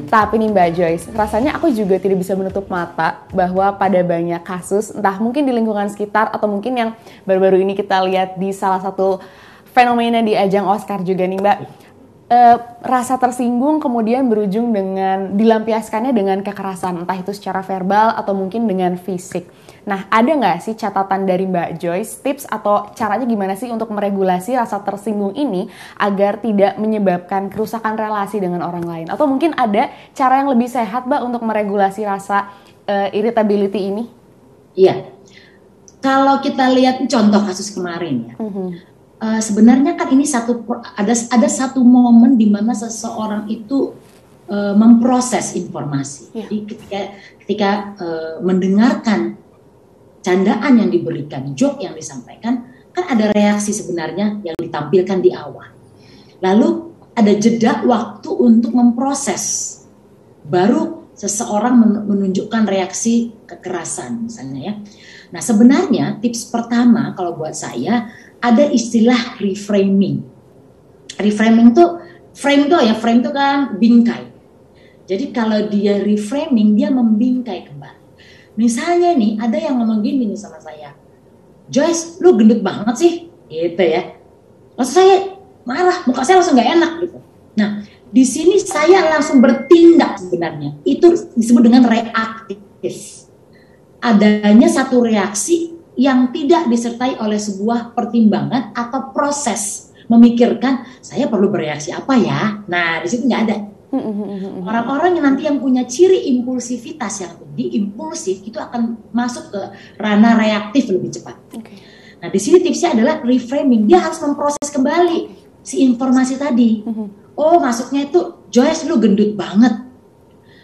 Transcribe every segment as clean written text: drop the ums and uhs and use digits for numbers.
Tapi nih Mbak Joyce, rasanya aku juga tidak bisa menutup mata bahwa pada banyak kasus, entah mungkin di lingkungan sekitar atau mungkin yang baru-baru ini kita lihat di salah satu fenomena di ajang Oscar juga nih Mbak, rasa tersinggung kemudian berujung dengan dilampiaskannya dengan kekerasan, entah itu secara verbal atau mungkin dengan fisik. Nah, ada nggak sih catatan dari Mbak Joyce, tips atau caranya gimana sih untuk meregulasi rasa tersinggung ini agar tidak menyebabkan kerusakan relasi dengan orang lain? Atau mungkin ada cara yang lebih sehat Mbak untuk meregulasi rasa irritability ini? Iya, kalau kita lihat contoh kasus kemarin ya, sebenarnya kan ini ada satu momen di mana seseorang itu memproses informasi. Jadi ketika mendengarkan candaan yang diberikan, joke yang disampaikan, kan ada reaksi sebenarnya yang ditampilkan di awal. Lalu ada jeda waktu untuk memproses. Baru seseorang menunjukkan reaksi kekerasan misalnya ya. Nah sebenarnya tips pertama kalau buat saya ada istilah reframing. Reframing tuh, frame tuh kan bingkai. Jadi kalau dia reframing, dia membingkai kembali. Misalnya nih, ada yang ngomong gini nih sama saya, Joyce, lu gendut banget sih, gitu ya. Langsung saya marah, muka saya langsung gak enak gitu. Nah, di sini saya langsung bertindak sebenarnya. Itu disebut dengan reaktif. Adanya satu reaksi yang tidak disertai oleh sebuah pertimbangan atau proses memikirkan saya perlu bereaksi apa ya. Nah, di situ nggak ada. Orang-orang yang nanti yang punya ciri impulsivitas yang tinggi, impulsif itu akan masuk ke ranah reaktif lebih cepat. Nah, di sini tipsnya adalah reframing. Dia harus memproses kembali si informasi tadi. Oh, maksudnya itu Joyce lu gendut banget.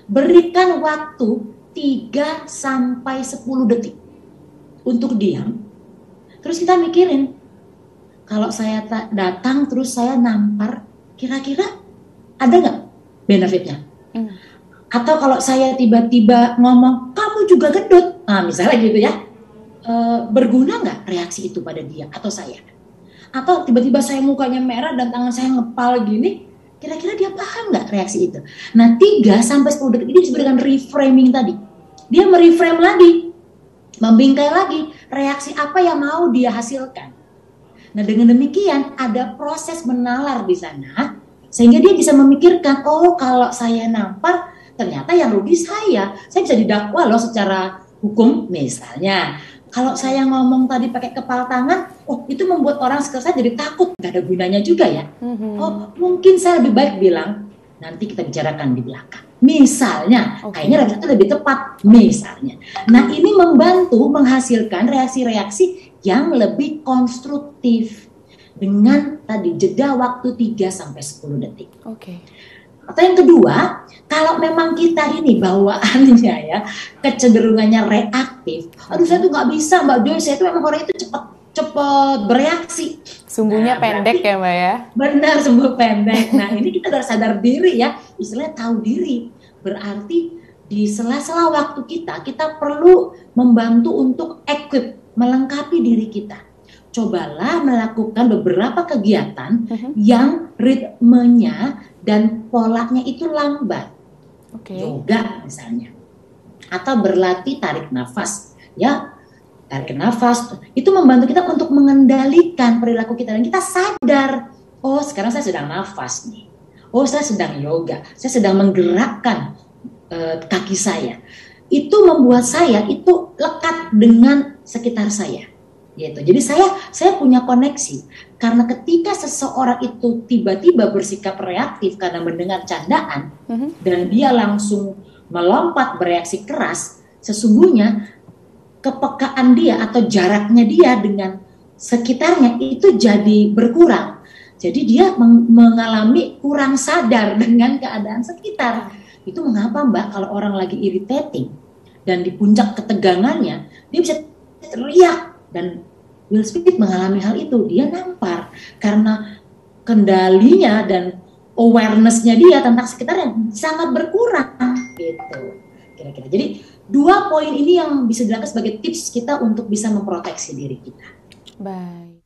Berikan waktu 3 sampai 10 detik untuk diam. Terus kita mikirin, kalau saya datang terus saya nampar, kira-kira ada nggak benefitnya? Atau kalau saya tiba-tiba ngomong, kamu juga gendut, nah misalnya gitu ya, berguna nggak reaksi itu pada dia atau saya? Atau tiba-tiba saya mukanya merah dan tangan saya ngepal gini, kira-kira dia paham nggak reaksi itu? Nah 3 sampai 10 detik ini disebut dengan reframing tadi. Dia mereframe lagi, membingkai lagi reaksi apa yang mau dia hasilkan. Nah dengan demikian ada proses menalar di sana, sehingga dia bisa memikirkan, oh kalau saya nampar, ternyata yang rugi saya bisa didakwa loh secara hukum misalnya. Kalau saya ngomong tadi pakai kepala tangan, oh itu membuat orang sekitar saya jadi takut, gak ada gunanya juga ya. Oh mungkin saya lebih baik bilang, nanti kita bicarakan di belakang. Misalnya, kayaknya itu lebih tepat, misalnya. Nah ini membantu menghasilkan reaksi-reaksi yang lebih konstruktif. Dengan tadi jeda waktu 3 sampai 10 detik. Atau yang kedua, kalau memang kita ini bawaannya ya kecenderungannya reaktif, aduh saya tuh nggak bisa Mbak Joy, saya tuh memang orang itu cepat bereaksi. Sumbunya pendek ya Mbak ya? Benar, sumbu pendek. Nah ini kita harus sadar diri ya, istilahnya tahu diri. Berarti di sela-sela waktu kita perlu membantu untuk equip, melengkapi diri kita. Cobalah melakukan beberapa kegiatan yang ritmenya dan polanya itu lambat. Yoga misalnya. Atau berlatih tarik nafas. Ya, tarik nafas. Itu membantu kita untuk mengendalikan perilaku kita. Dan kita sadar, oh sekarang saya sedang nafas nih. Oh saya sedang yoga. Saya sedang menggerakkan kaki saya. Itu membuat saya itu lekat dengan sekitar saya. Gitu. Jadi saya punya koneksi karena ketika seseorang itu tiba-tiba bersikap reaktif karena mendengar candaan dan dia langsung melompat bereaksi keras, sesungguhnya kepekaan dia atau jaraknya dia dengan sekitarnya itu jadi berkurang. Jadi dia mengalami kurang sadar dengan keadaan sekitar. Itu mengapa Mbak kalau orang lagi irritating dan di puncak ketegangannya dia bisa teriak. Dan Will Smith mengalami hal itu, dia nampar karena kendalinya dan awareness-nya dia tentang sekitarnya sangat berkurang gitu kira-kira. Jadi 2 poin ini yang bisa dilakukan sebagai tips kita untuk bisa memproteksi diri kita. Baik.